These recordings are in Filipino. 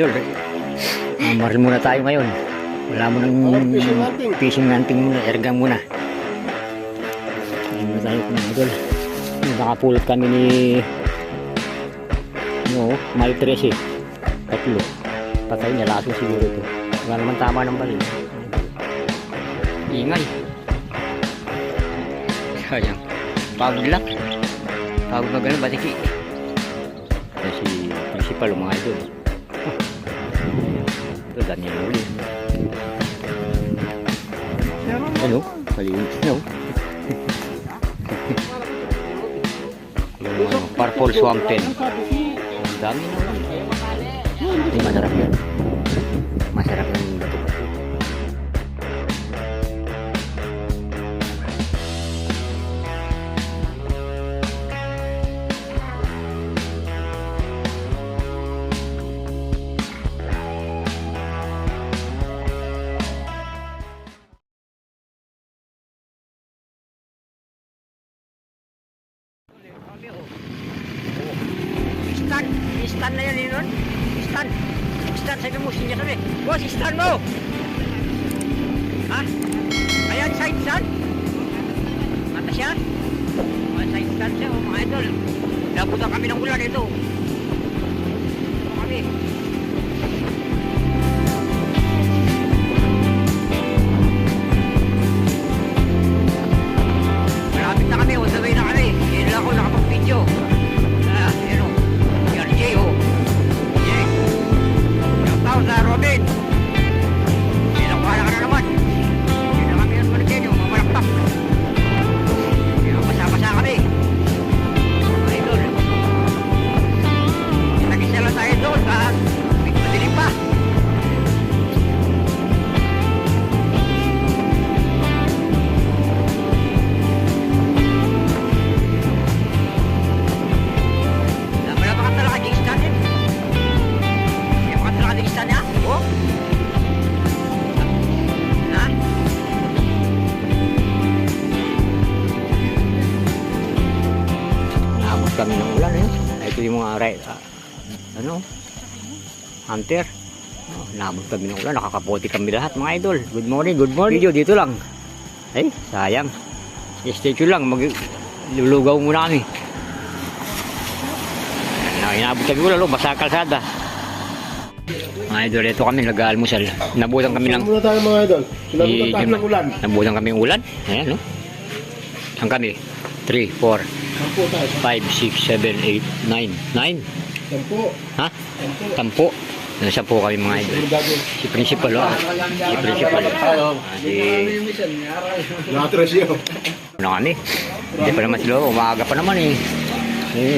idol, maril muna tayo ngayon. Wala mo nang fishing hunting muna, ergang muna. Ayun muna tayo mga idol. Nakapulot kami ni May 13. Tatlo. Patay niya, laso siguro ito. Wala naman tama ng balil. Ingay. Sayang. Pagod lang. Pagod na gano'n, batiki. Si principal mga idol. Ito, Daniel uli. Ano? Malinis na yung purple swamp pen. Ang dami na lang. Hindi masarap yun. Masarap yung bato-bato. Istan na yan yun. Istan sabi mo sinya sabi. Boss, istan mo. Ha? Ayan sa istan. Mata siya. Sa istan siya mga idol. Nabutan kami ng ulan ito. Kami. Malapit na kami. On the way na kami. Yan lang ako nakapag-video. Sa Robin, sinakala ka na naman. Hindi na kami yung maligyan yung mamalakpak. Pasama-pasama kami. Mga idol. Nagisa lang tayo doon kahit madilim pa. Wala pa ka talaga G-Stan eh. Niya? Oh? Ha? Naabot kami ng ulan eh. Ito yung mga hunter. Naabot kami ng ulan. Nakakaputi kami lahat mga idol. Good morning, good morning. Video dito lang. Ay, sayang. Stay tuned lang. Maglulugaw muna kami. Inaabot kami ulan. Basa kalsada. Mga idol, ito kami nag-aalmusal. Nabutan kami ng... Muna tayo mga idol. Sinabutan tayo ng ulan. Nabutan kami ng ulan. Ayan, no? Saan kami? 3, 4, 5, 6, 7, 8, 9. 9? Tampo. Ha? Tampo. Nasa po kami mga idol. Si principal, oh. Si principal. Natres yun. Ano kami? Hindi pa naman sila. Umaga pa naman eh.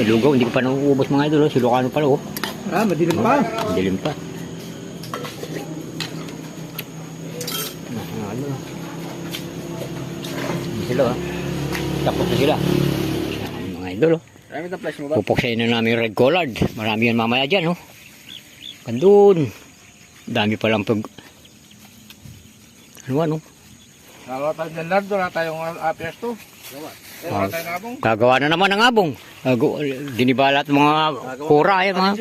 Lugaw. Hindi ko pa nauubos mga idol. Si Lucano pala, oh. Madilim pa. Madilim pa. Sila, tapos na sila mga idol. Pupuksayin na namin yung red collard. Marami yan mamaya dyan, kandun dami palang pag ano Wala tayo ng lard, wala tayong apes to. Wala tayong abong. Gagawa na naman ng abong. Dinibala at mga kura yan,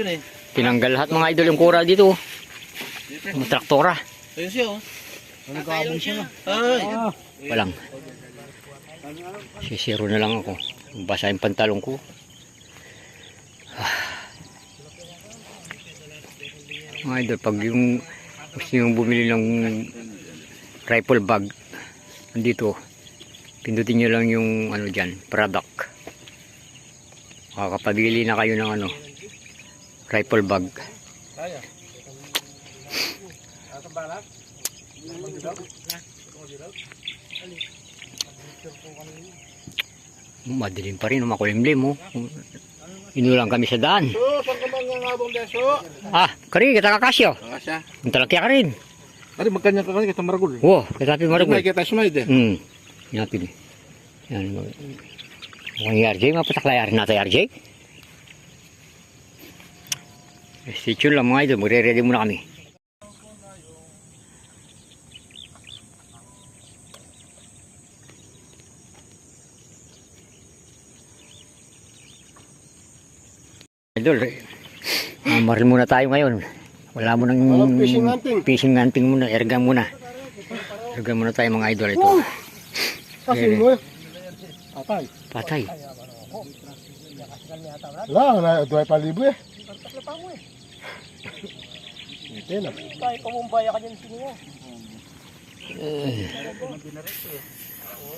tinanggal lahat mga idol yung kura dito, mga traktora. Ayun siya, nag-abong siya. Walang sisiro na lang ako. Basa yung pantalong ko. Mga idol, pag yung gusto nyo bumili ng rifle bag dito, pindutin nyo lang yung ano dyan, product. Makakapabili na kayo ng rifle bag. Madilim pa rin, makulimlim. Inulang kami sa daan. Saan ka man ng abong deso? Kari, kita kakasyo. Kakasya. Ang talakya ka rin. Kari, magkanya ka kita maragul. Wow, katapi maragul. May kita sumay din. Napin. Yan. Mukhang RJ, mapataklayarin natin RJ. Stay tuned lang mga idol, magre-ready muna kami. Idol, maril muna tayo ngayon. Wala mo nang fishing hunting muna. Ergang muna. Ergang muna tayo mga idol ito. Kasi mo. Patay. Patay. Wala, duhay pa libo eh. Ito na. Kahit pamumbaya ka dyan sino.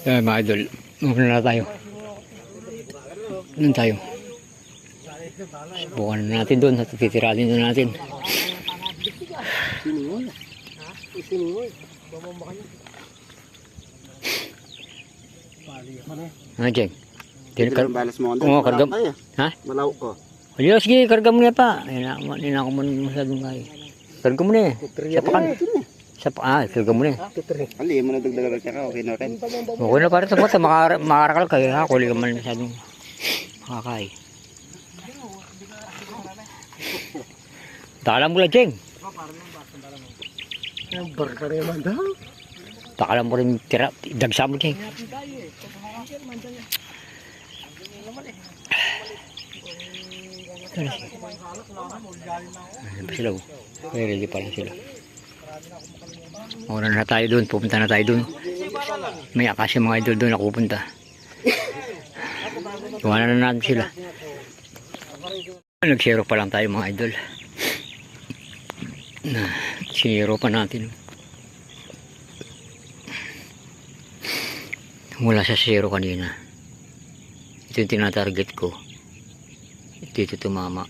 Mga idol. Muna na tayo. Doon tayo. Subukan na natin doon. At titiratin na natin. Siningoy. Siningoy. Ano, Jeng? Balas mo Oo, karga. Ha? Malaw ko. Ayun, sige, karga mo na pa. Hindi na ako masyadong kaya. Karga mo na eh. Sapakan. Karga mo na eh. Ali, mo na dagdagan siya ka. Okay na rin. Okay na para sa mata. Makarakal kayo ha. Kuli ka man masyadong makakay. Takalan mo lang, Jeng. Barka rin man daw. Takalan mo rin tira. Dagsa mo, Jeng. Ayan pa sila. Ready pa lang sila. Muna na tayo doon. Pupunta na tayo doon. May akasya mga idol doon ako pupunta. Iwanan na natin sila. Nagsero pa lang tayo mga idol. Sinero pa natin. Mula sa zero kanina. Ito yung tinatarget ko. Dito tumama.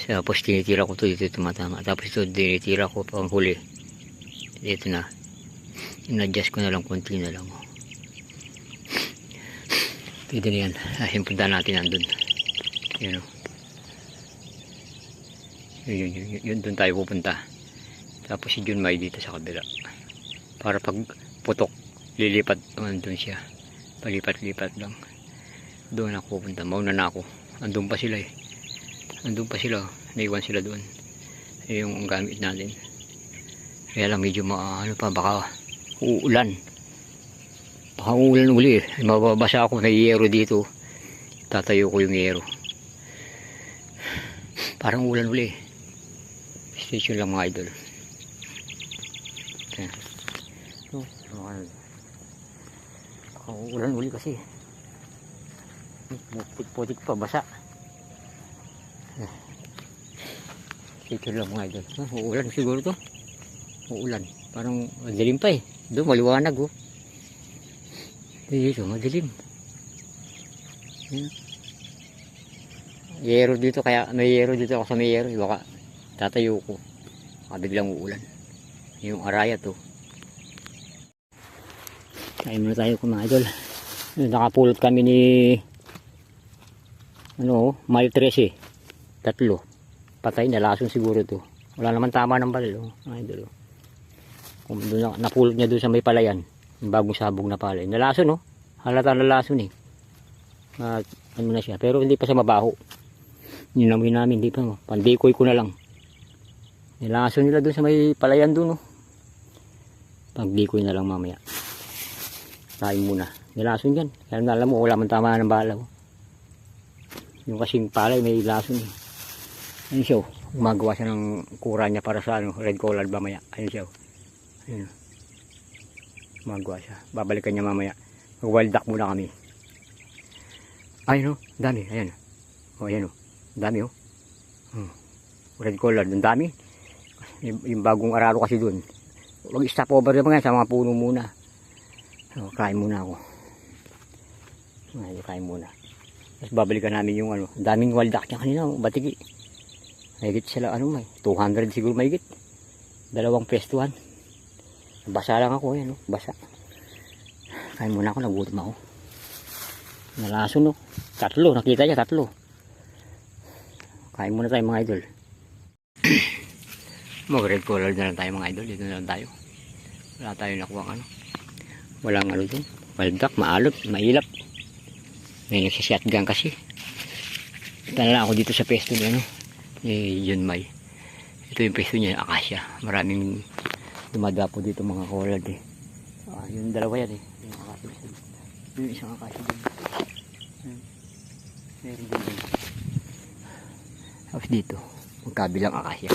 Tapos tinitira ko to dito tumatama. Tapos ito tinitira ko pang huli. Dito na. In-adjust ko na lang konti na lang. Pwede na yan. Punta natin nandun. Yun o. Yun doon tayo pupunta. Tapos si Junmay dito sa kabila. Para pag putok lilipat naman doon siya. Palipat-lipat lang. Doon ako pupunta. Mauna na ako. Andun pa sila eh. Andun pa sila. Naiwan sila doon. Yung gamit natin. Kaya lang medyo ano pa baka uulan. Baka uulan uli eh. Mababasa ako. May yero dito. Tatayo ko yung yero. Parang ulan uli. Station lang mga idol. Okay. Baka uulan uli kasi. Putik-putik pa, basa. Station lang mga idol. Uulan siguro to. Uulan. Parang madilim pa eh. Doon maliwanag oh. Dito madilim. Yero dito, kaya may yero dito ako sa may yero. Baka tatayo ko. Baka biglang uulan. Yung araya to. Kain muna tayo mga idol. Nakapulot kami ni Mile 13. 3. Patay na lason siguro to. Wala naman tama ng balil mga idol. Kung doon napulot niya doon sa may palayan. Yung bagong sabog na palay. Nalason halata nalason eh. Ano na siya. Pero hindi pa siya mabaho. Ninamoy namin. Hindi pa. Pandikoy ko na lang. Nilason nila doon sa may palayan doon. Pagdikoy na lang mamaya. Kain muna. Nilason yan. Kaya alam mo wala man tama ng balaw. Yung kasing palay may lason eh. Ayun siya. Gumagawa siya ng kura niya para sa red collard mamaya. Ayun siya. Ayun. Gumagawa siya. Babalikan niya mamaya. Mag-wild duck muna kami. Ayun dami. Ayan. Ayan dami red collard. Ang dami. Yung bagong araro kasi dun. Mag-stop over naman yan sa mga puno muna. Kain muna ako. Kain muna. Tapos babalikan namin yung daming wild duck niya kanina. Batigi. Mahigit sila may 200 siguro mahigit. 2 pwestuhan. Basa lang ako basa. Kain muna ako, nagutom ako. Nalason 3, nakita niya 3. Kain muna tayo mga idol. Mag-red collard na lang tayo mga idol. Dito na lang tayo. Wala tayo nakuha walang dun. Wild duck, maalot, mailap. May nagsishotgun kasi. Ito na lang ako dito sa pesto niya Junmay. Ito yung pesto niya, akasya. Maraming dumadapo dito mga collard eh. Yung dalawa yan eh. Yung akasya. Yung isang akasya din. Meron din. Tapos dito. Magkabilang akasya.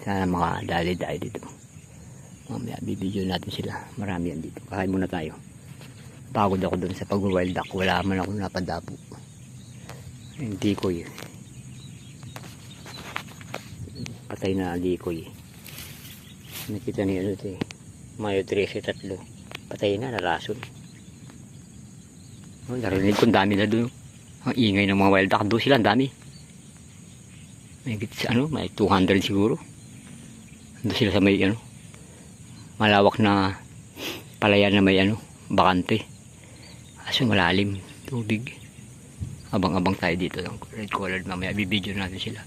Sana mga dali-dali dito. Mamaya bibidyo natin sila. Marami yan dito. Kakain muna tayo. Pagod ako doon sa pag-wild duck. Wala man ako napadapo. Hindi ko yun. Patay na likoy. Nakita niyo ito eh. Mayo 13 tatlo. Patay na, narason. Oh, narinig ko, dami na doon. Ang ingay ng mga wild duck. Doon sila, ang dami. May, may 200 siguro. Doon sila sa may malawak na palayan na may bakante. Kaso malalim. Tubig. Abang-abang tayo dito. Red colored, mamaya bibidyo natin sila.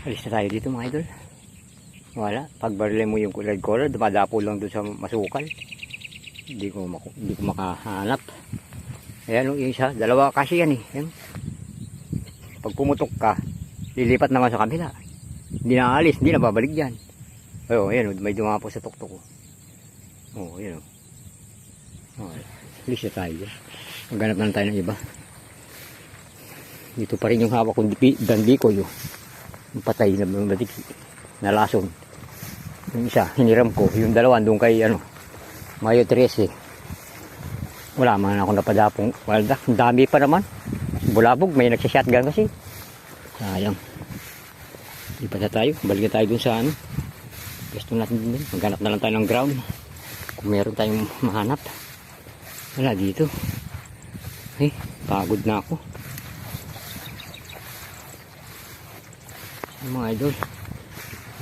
Alis na tayo dito mga idol. Wala. Pag barili mo yung red colored, dumadapo lang doon sa masukal. Hindi ko makahanap. Ayan yung isa. Dalawa kasi yan eh. Ayan. Pag pumutok ka, lilipat naman sa kabila. Hindi na alis, hindi na babalik dyan. Oh, ayan, may dumapo sa tuktok ko. Oh, ayan. Oh, alis na tayo. Maghanap na tayo ng iba. Dito pa rin yung hawak kong dandiko yun. Yung patay na batik na lason. Yung isa, hiniram ko. Yung dalawa, doon kay Mayo 13. Wala man ako napadapong walda. Ang dami pa naman. Bulabog, may nagsashotgun kasi. Sayang. Lipat na tayo. Balik na tayo dun sa gusto natin din. Maghanap na lang tayo ng ground. Kung meron tayong mahanap. Wala dito. Eh, pagod na ako. Mga idol.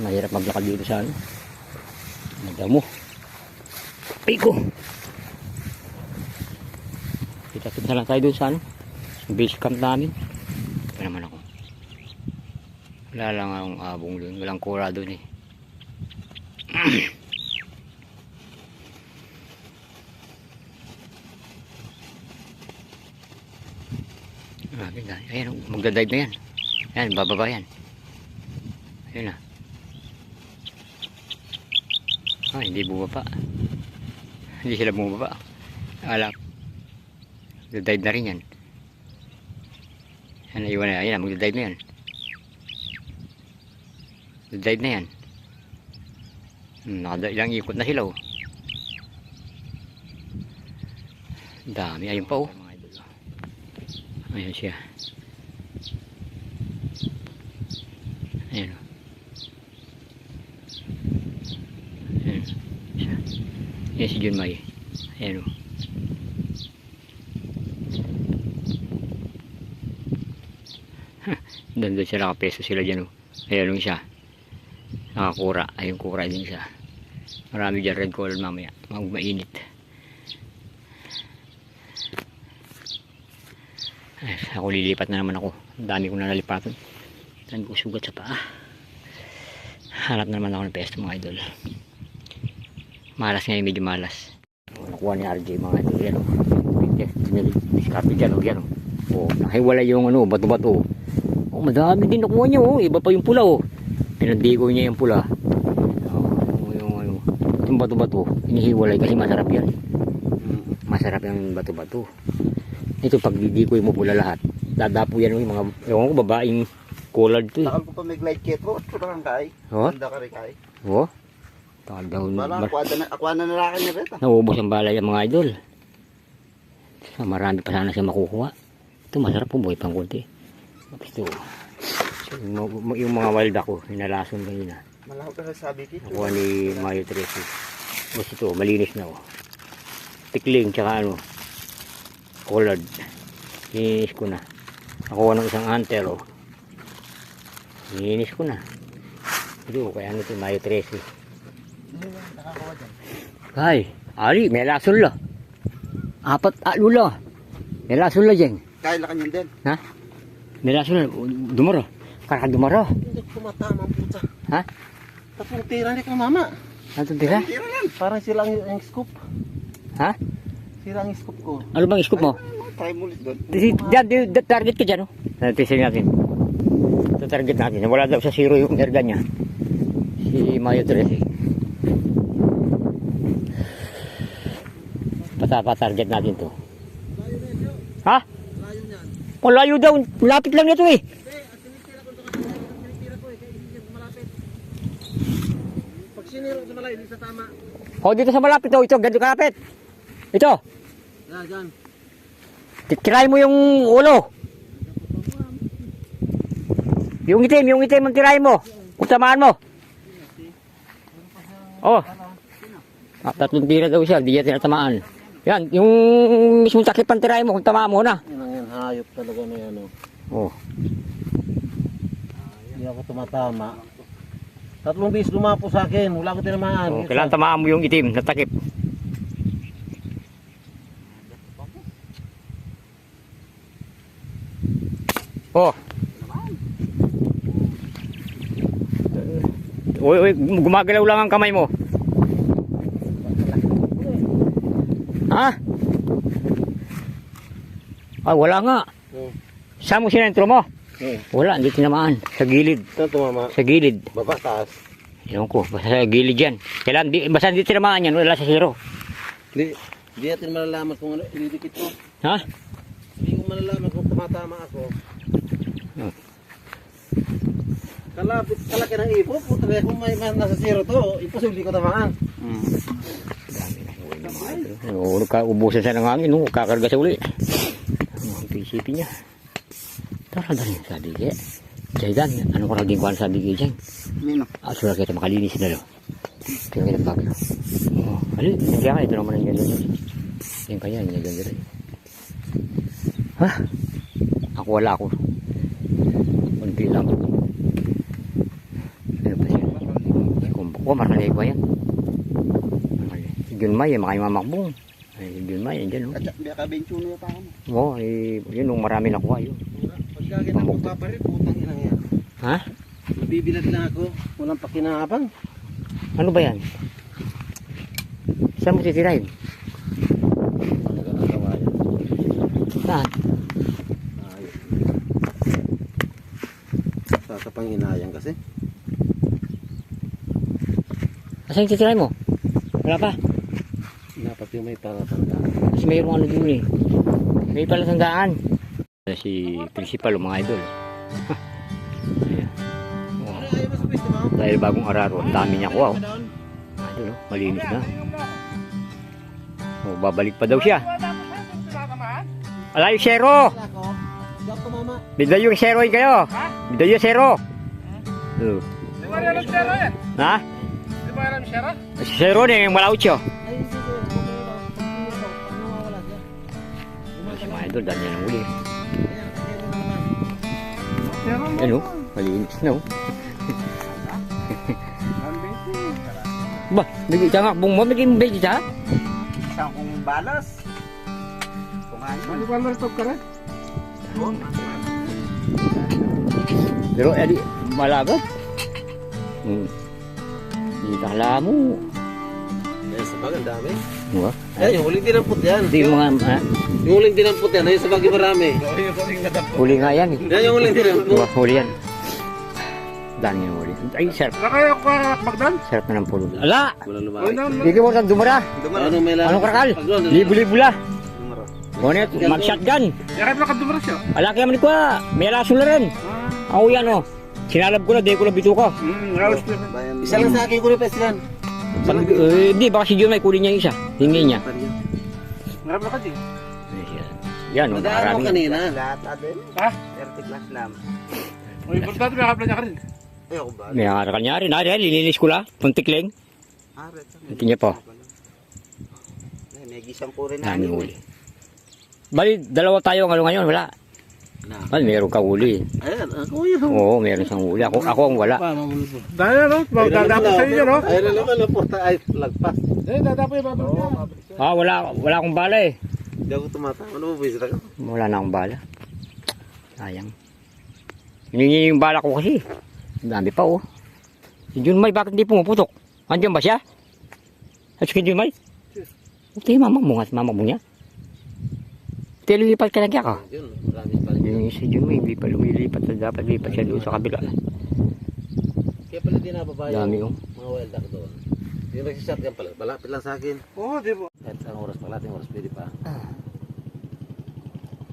Mahirap maglakad dito sa madamo. Piko. Kita-kita na lang tayo dun sa base camp namin. Ito naman ako. Wala lang akong abong dun. Walang kura dun eh. Ayan, magdadive na yan. Ayan, bababa yan. Ayan na. Ah, hindi bumaba. Hindi sila bumaba. Alak. Magdadive na rin yan. Ayan, iwan na. Ayan, magdadive na yan. Magdadive na yan. Ilang ikot na sila oh. Dami. Ayun pa oh. Ayan siya. Ayan oh. Ayan siya. Ayan si Junmay. Ayan oh. Doon sila nakapeso sila dyan oh. Ayan yung siya. Nakakura. Ayun kura din siya. Marami dyan red color mamaya. Mainit. Ay, ako lilipat na naman ako. Ang dami kong nalilipatan. Dami kong sugat sa paa. Hanap na naman ako ng pesto mga idol. Malas ngayon, medyo malas. Nakuha ni RJ mga idol. Yan o. Diskarte dyan o. Yan o. Nahiwala yung bato-bato. Oh, madami din nakuha niya o. Iba pa yung pula o. Pinandigo niya yung pula. Yung bato-bato, inihiwalay kasi masarap yan. Masarap yung bato-bato. Ito pag didikoy mo pula lahat, dadapo yan yung mga, ewan ko, babaeng collard to eh. Takal ko pa may glide kit mo, surang kay. Oh? Handa ka rin kay. Oh? Takal daw. Bala, akwa na nalakan niya rin. Naubos ang balay ang mga idol. So, marami pa sana siya makukuha. Ito masarap po, buhay pang kunti. Ito. So, yung mga wild ako, hinalason kanina. Malaki ka sabi kit. Nakuha ni Mayo 13. Tapos ito, malinis na oh. Tikling, tsaka collard. Linis ko na. Nakuha ng isang hunter oh. Linis ko na. Ito, kaya ito, Mayo 13. Ay, ali, may lason la. Apat, lula. May lason la dyan. Kaya lakan yun din. Ha? May lason la. Dumaro. Karakag dumaro. Hindi ko matama ang puta. Ha? Tapong tira ni kang mama. Ano tira? Parang sila ang scoop. Ha? Sila ang scoop ko. Ano bang scoop mo? Try mo ulit doon. Target ka dyan, oh. Natising natin. Target natin. Wala daw sa zero yung erga niya. Si Mayo 13. Target natin to. Ha? Malayo daw. Lapit lang nito eh. siniro sa malay, hindi sa tama. O, dito sa malapit, oh. Ito, ganito kalapit. Ito. Yan, dyan. Tirahin mo yung ulo. Yung itim ang tirahin mo. Kung tamaan mo. Oh. Tatlong tira daw siya, di niya tinatamaan. Yan, yung mismong takip ang tirahin mo, kung tamaan mo na. Yan ang yan, hayop talaga na yan, oh. Oh. Hindi ako tumatama. 3 beses lumapo sa akin, wala ko tinamaan. Oh, kailangan tamaan mo yung itim na takip. Oh. Uy, gumagalaw lang ang kamay mo. Ha? Ah, wala nga. Saan mo sinentro mo? Wala, hindi tinamaan. Sa gilid. Saan tumama? Sa gilid. Baba, taas. Ewan ko, basta sa gilid yan. Kailangan, basta hindi tinamaan yan, wala sa zero. Hindi natin malalaman kung ano, ilidikit ko. Ha? Hindi ko malalaman kung tumatama ako. Hmm. Kalaki ng ipo, puta kaya kung may nasa zero to, imposible ko tamaan. Dami na uwi ng mga ito. Oo, ubusan siya ng hangin, no? Kakarga sa uli. Ang isipin niya. Tara dali, sabi kaya. Jaydan, ano ko naging kuhan sabi kaya dyan? Nino. Sura kita makalinis na lo. Kaya kita bagyo. Oh, halin, kaya ka, ito naman ang gano'n. Yan kaya, yan gano'n rin. Ha? Ako wala ako. Kunti lang. Ano pa siya? Kumbok ko, markalay ko yan. Si Junmay, makay mamakbong. Si Junmay, yan dyan. At biya ka 21 yata ako. Oo, yun, marami nakuha yun. Pagkagin ako paparit, putang inang yan. Ha? Mabibilad lang ako, walang pakinabang. Ano ba yan? Saan mo titirahin? Talaga nagawa yan. Saan? Ayos. Sa panginayang kasi. Saan yung titirahin mo? Wala pa. Dapat yung may palatanda. Kasi mayroong ano dun eh. May palatandaan. Si principal, mga idol. Ayan. Oh. Ayaw mo sa pwesto mo? Dahil bagong araro, ang dami niya kuha. Oh. Idol, oh, malinis na. Oh, babalik pa daw siya. Ala yung zero! Wala ko. Hindi ako mama. Biday yung zero yun kayo. Biday yung zero. Oh. Di ba rin ang zero yan? Ha? Di ba rin ang zero? Si zero na yung malaucho. Ay, sige. Pag nawawala siya. Si mga idol, dahil niya nang uli. Ayan, kaya mo naman. Zero mo. Ano? Malinis na oh. Ang busy. Ba, bigay ka nga. Bung mo, bigay mo bigay ka? Isang kong balas. Kumain. Ano ba naltog ka rin? Pero, edi, malagot. Hindi ka kala mo. Ayan, sa bagay, dami. Diba? Ayan, yung huling dinampot yan. Hindi yung mga, Yung huling dinampot yan, ayun sa bagay marami. huli nga yan eh. Yan yung huling dinampot. Diba, huli yan. Dami yung huli. Ay, sarap. Wala kayo Bagdan? Sarap na ng pulog. Ala! Wala Ay, lumaki. Hindi mo saan dumara. Ano may lang? Anong karakal? Paglan, Libo-libo la. Ngunit, mag-shotgun. Yakit lang ka dumara siya. Ala kaya man ko, may laso na rin. Ako yan oh. Sinalab ko na, di ko na bito ko. Raos na rin. Bayan. Isa lang sa akin ko rin pesilan. Hindi, baka si John may kunin niya isa. Hingi niya. Marami ka din. Yan oh, Nadaan marami. mo kanina. Lahat din. Ha? 30 plus lang. Uy, Bagdan, may kapla niya ka rin. Ay, ako ba? May karakal niya rin. Ari, lininis ko la. Puntikling. Aret. Ito niya po. May gisang ko rin. Dami huli. Bali, dalawa tayo ang ano ngayon, wala. Bali, meron ka huli. Ayan, ako yun. Oo, meron siyang huli. Ako ang wala. Dahil no? Magdadapo sa inyo, no? Ayun na naman, porta ay lagpas. Eh, dadapo yung babalik niya. Ah, wala akong bala eh. Hindi ako tumatang. Ano mo, bisita ka? Wala na akong bala. Sayang. Hiningi yung bala ko kasi. Ang dami pa oh. Si Junmay, bakit hindi pumuputok? Andiyan ba siya? At si Junmay? Ito yung mamang mo niya. Ito lumipat ka lang kaya ka. Yun, maraming pala. Yung si Junmay, hindi pa lumilipat. Dapat lipat siya doon sa kabila. Kaya pala di nababa Dami yung oh. mga wild duck doon. Yung nagsishotgun pala, malapit lang sa akin. Oo, di ba? Kahit saan oras, paglating oras, pwede pa.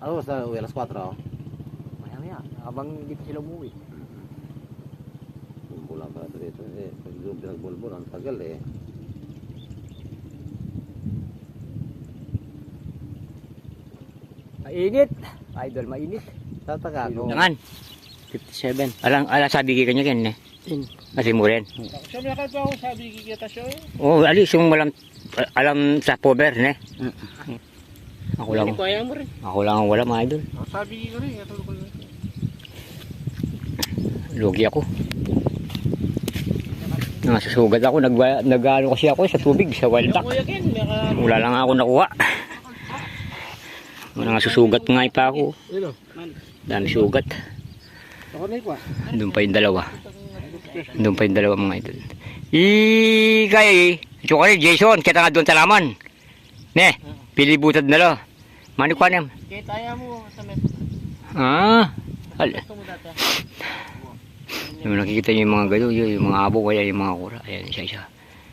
Ano oras na uwi? Alas 4 oh. Maya, habang hindi pa sila umuwi. Wala pa ito dito. Pag yung pinagbulbul, ang tagal eh. Mainit. Idol, mainit. Tataka ako. Jangan. 57. Alang sabi ka niya kan eh. Kasi mo rin. Siya may katawa ko sabi kikita siya. Oh, alis yung alam sa pover ne. Ako lang. Kaya mo rin. Ako lang ang wala mga idol. Sabi ko rin. Katulog ko rin. Lugi ako. Nasusugat ako, nag-ano kasi ako sa tubig, sa wild duck. Wala lang ako nakuha. Nasusugat nga pa ako. Dami sugat. Doon pa yung dalawa. Doon pa yung dalawa mga idol. Kay, tsukari, Jason, kita nga doon talaman. Ne, pilibutad na lo. Mani ko anam. Kaya mo sa met. Yung nakikita niyo yung mga gado, yung mga abo, kaya yung mga kura. Ayan, isa-isa.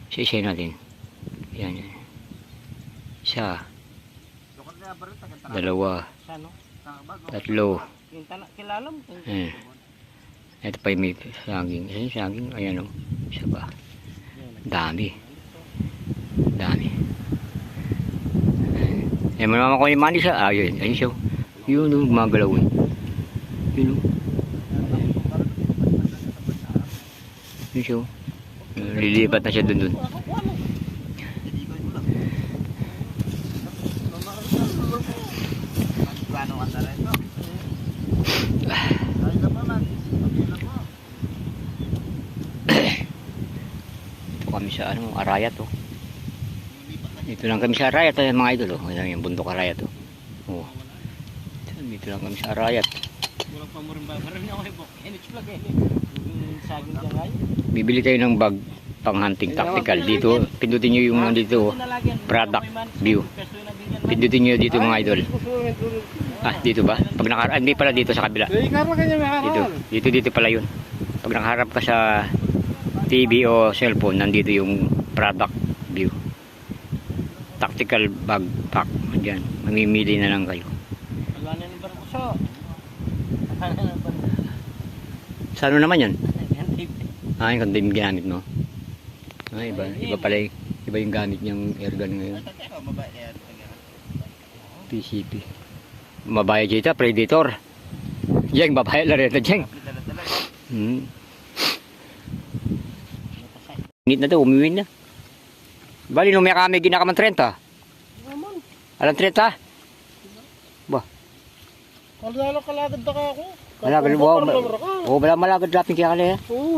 Isa-isa natin. Ayan, yan. Isa. Dalawa. Tatlo. Kilala mo. Ayan. Ito pa yung may saging. Isa yung saging. Ayan o. Isa pa. Dami. Dami. Ayan, manaman ko yung mani siya. Ayun. Ayun siya. Yun o, gumagalaw. Yun o. Yun siya. Lilipat na siya dun. Ito kami sa Arayat oh. Dito lang kami sa Arayat mga idol oh. Ayan yung bundok Arayat oh. Oh. Dito lang kami sa Arayat. Walang pamurin ba? Marami na ako ibok. Enich-vlog eh. Saging dyan ngayon. Bibili tayo ng bag pang hunting tactical dito. Pindutin nyo yung dito product view. Pindutin nyo dito mga idol. Dito ba? Pag nakaharap, hindi pala dito sa kabila. Dito pala yun. Pag nakaharap ka sa TV o cellphone, nandito yung product view. Tactical bag pack. Diyan. Mamimili na lang kayo. Wala na ng barkuso. Sa ano naman yun? Yung kandim ginamit mo. Iba pala iba yung gamit niyang airgun ngayon. PCP. Mabaya dito, Predator. Jeng, babaya na rin na Jeng. Init na daw, umiwin na. Bali, nung may kami ginakaman 30. Alam 30? Ba? Kalagad na ka ako. Malagad mo. Wala malagad lapin kaya kali. Oo.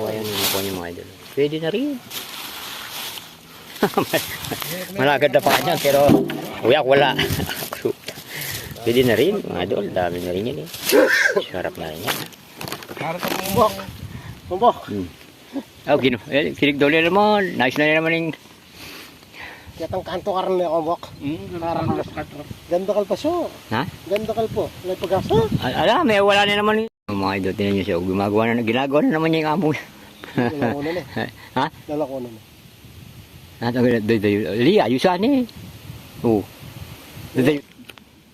Ayan yung po niyo mga idol. Pwede na rin. Malagad na pa niyan pero wala. Pwede na rin mga idol. Dami na rin yan eh. Sarap na rin yan. Harap ang bumbok. Bumbok. Kilig daw nila naman. Nice na naman yung Katang kanto karon na kumbok. Ganda kal pa siya. ha? Ganda kal po. May pag-asa. Alam, wala na naman yung mga idol. Tinan nyo siya. Ginagawa na naman niya yung amo. Lalako na eh. Ha? Lalako na. Li, ayusan eh. Oo.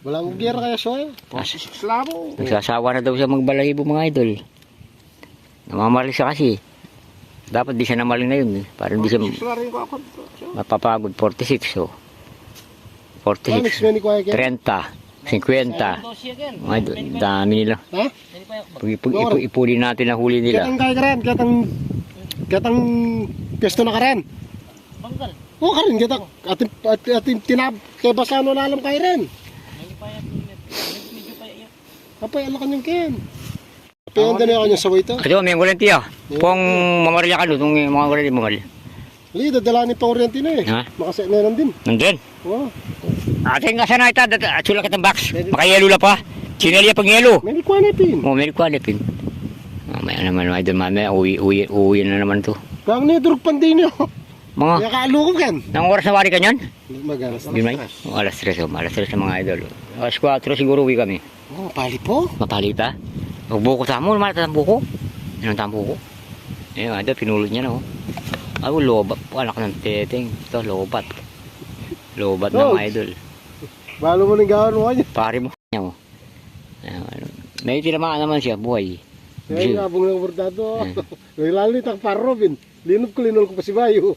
Walang gear kaya siya eh. Slabo. Nagsasawa na daw siya magbalahibo mga idol. Namamali siya kasi. Dapat di siya namaling na yun. Parang di siya mapapagod. 46 so. 46. 30. 50. Mga idol, dami nila. Ha? Ipuli natin na huli nila. Katang kaya karen. Katang pesto na karen. Banggal. Oo karen. Katang ating tinab. Kaya basano na alam kaya rin. Kapay ala kanyang ken. Pero ang dami kanyang saway ito. Kasi may kuryente ah. Kung mamarya ka doon, kung mga kuryente mamarya. Hindi, dadalanin pa kuryente na eh. Ha? Makasaya na din. Nandun. Oo. Ating nga sana ita, atula kitang box. Makayelo la pa. Sinelya pang yelo. May likwanipin. May quality. Mamaya naman, idol, mamaya, uwi na naman to. Kang nidurog pandin nyo. Mga, Nakaalukog yan. nang oras na wari ka nyan? Magalas. Yun may? Alas 3, alas 3 sa mga idol. Alas 4 siguro uwi kami. Oh, pali po. Mapali pa. Buko tamo, naman ang buko. Yan ang tambuko. Ayun, idol, pinulot niya na oh. Ay, lobat po, anak ng teteng. Ito, lobat. Lobat na mga idol. Balo mo ng gawin mo kanya. Pare mo. May tinamaan naman siya, buhay. Kaya nga abong ng bordado. Lalo ni tak para Robin. Linod ko pa si Bayo.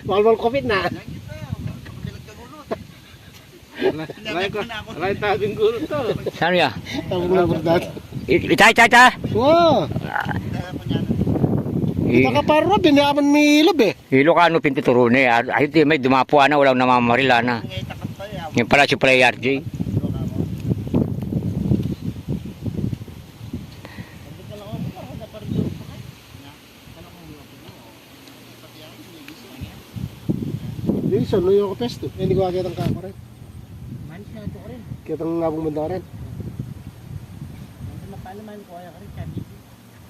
Malmal kopit na. Alay tabing gulo to. Saan ya? Abong ng bordado. Ita. Wow. Taka para Robin, yaman may ilab eh. Ilocano pintuturo ni. Ayun di may dumapuan na, walang namamarila na. Yung pala si Play RJ. Lison, no yung kapesto. Hindi ko kakitang kako rin. Kitang ngabong banda ka rin.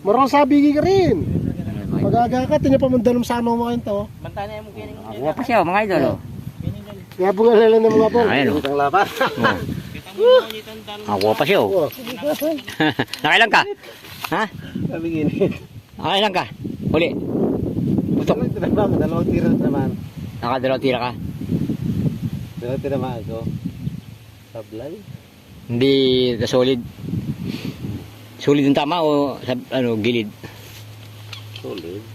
Marang sabi ka rin. Pag-aga ka, tinapamandanom sa ano mo kayo to. Ako pa siya, mga idol. Kaya po nga lang ng mga po. Ayan o. Ang laban. Ako pa siya. Nakailan ka? Ha? Sabi gini. Nakailan ka? Huli. Putok. Dalawang tira naman. Nakadalaw tira ka. Dalawang tira naman ako. Sablay. Hindi na solid. Solid yung tama o sa ano, gilid? Solid.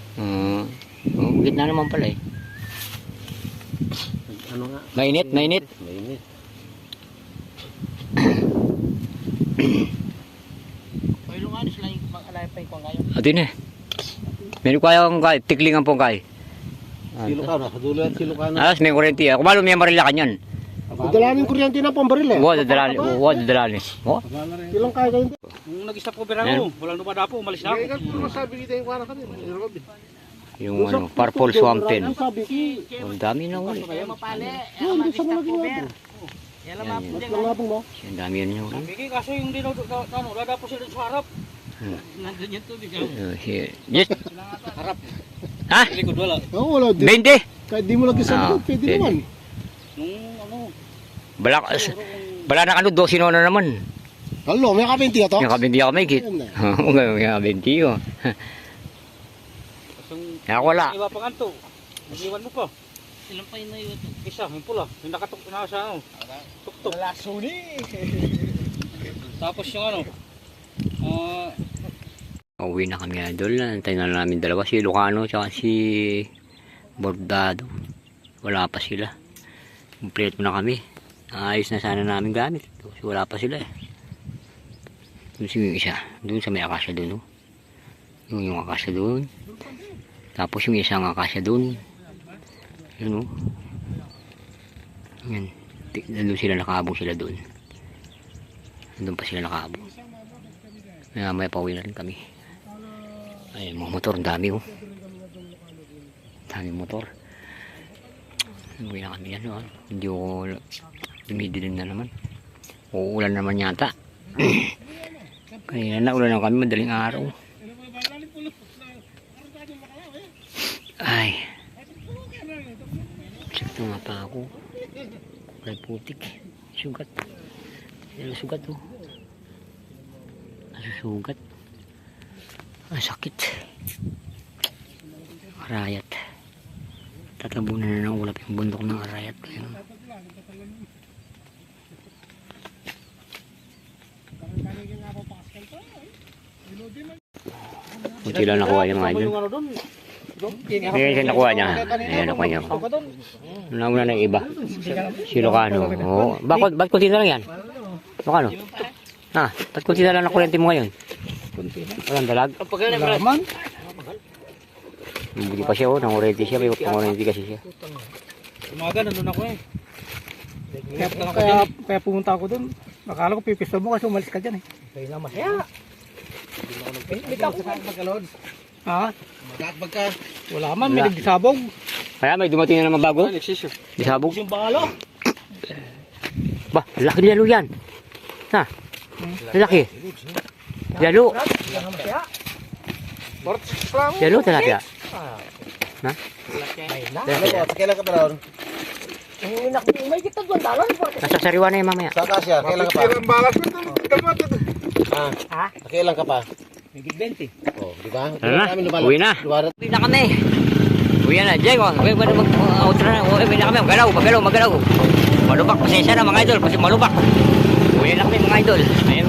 Gitna naman pala eh. Ano nga? Mainit. Mainit. Ito yun eh. Meron ko kayong tiklingan pong kay. Silukano. Sa dulo at silukano. Alas may kurente ah. Kumalo may marila kanyan. Dalamin kuryente na pambaril eh. Dadalali. Oh. Ilang kaya kayo? Nung nag-stop ko Verano, walang dumadapo, umalis na ako. Kaya puro sabi kita yung kwarang kanina. Robin. Yung ano, purple swamp pen. Sabi ko, Ang dami na uli. hindi sa mga ginagawa. Mas lang nga po mo. Ang dami yun yung uli. Bigay kaso yung dadapo sila sa harap. Nandun yung tubig. Yes. Ha? Likod wala. Oo, wala din. 20? Kahit di mo lagi sa pwede pwede. naman. Nung Bala na ano, 12 na naman. Halo, may kapinti ka to? Yung kabindi ako may kit. May kabindi ko. Ako wala. iba pang anto. Iwan mo pa. Ilan pa yun na iwan? Isa, yung pula. Yung nakatok na sa ano. Tuktok. Tapos yung ano. Uwi na kami idol. Antayin na namin dalawa. Si Lucano at si Bordado. Wala pa sila. Complete na kami. Ayos na sana namin gamit. Kasi wala pa sila eh. Doon si yung isa. Doon sa may akasya doon. Oh. Yung akasya doon. Tapos yung isang akasya doon. Yun oh. Yan. Doon sila nakabong sila doon. Doon pa sila nakabong. May pauwi na rin kami. Ay, mga motor. Ang dami oh. Dami motor. Uwi na kami yan oh. Hindi ko dumidilim na naman. Uulan naman yata. Kaya naulan na kami madaling araw. Ay. Sakto nga pa ako. Kulay putik. Sugat. Yan sugat oh. Sugat. Ang sakit. Arayat. Tatabunan na ng ulap yung bundok ng arayat. Ayun. Kunti lang nakuha niya mga idol. Ayan siya nakuha niya. Ayan nakuha niya. Nauna na yung iba. Si Lucano. Oh. Bakit kunti na lang yan? Lucano? Ha? Ba't kunti na lang na kuryente mo ngayon? Walang dalag? Hindi pa siya oh. Nangurente siya. May pangurente kasi siya. Umaga, nandun ako eh. Kaya pumunta ako doon. Akala ko pipistol mo kasi umalis ka dyan eh. Kaya nga masaya. Bitaw ko magkalod. Ha? Magka. Wala man, may nagdisabog. Kaya may dumating na naman bago? Disabog? Yung balo. Ba, laki lalo yan. Ha? Laki. Lalo. Lalo talaga. Ha? Kailan ka pa ron? May kita doon dalon. Nasa sariwa na yung mamaya. Sa Acacia, kailan ka pa? Ha? Kailan ka pa? May 20. Oh, di ba? Tara na, uwi na. Uwi na kami. Uwi na, Jay. Uwi na kami. Magalaw. Malubak. Pasensya na mga idol. Kasi malubak. Uwi na kami mga idol. Ayun.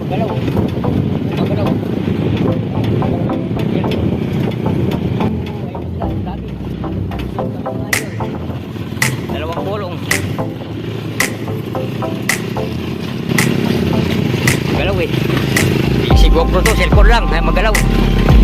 Magalaw. GoPro to, cellphone lang, kaya magalaw.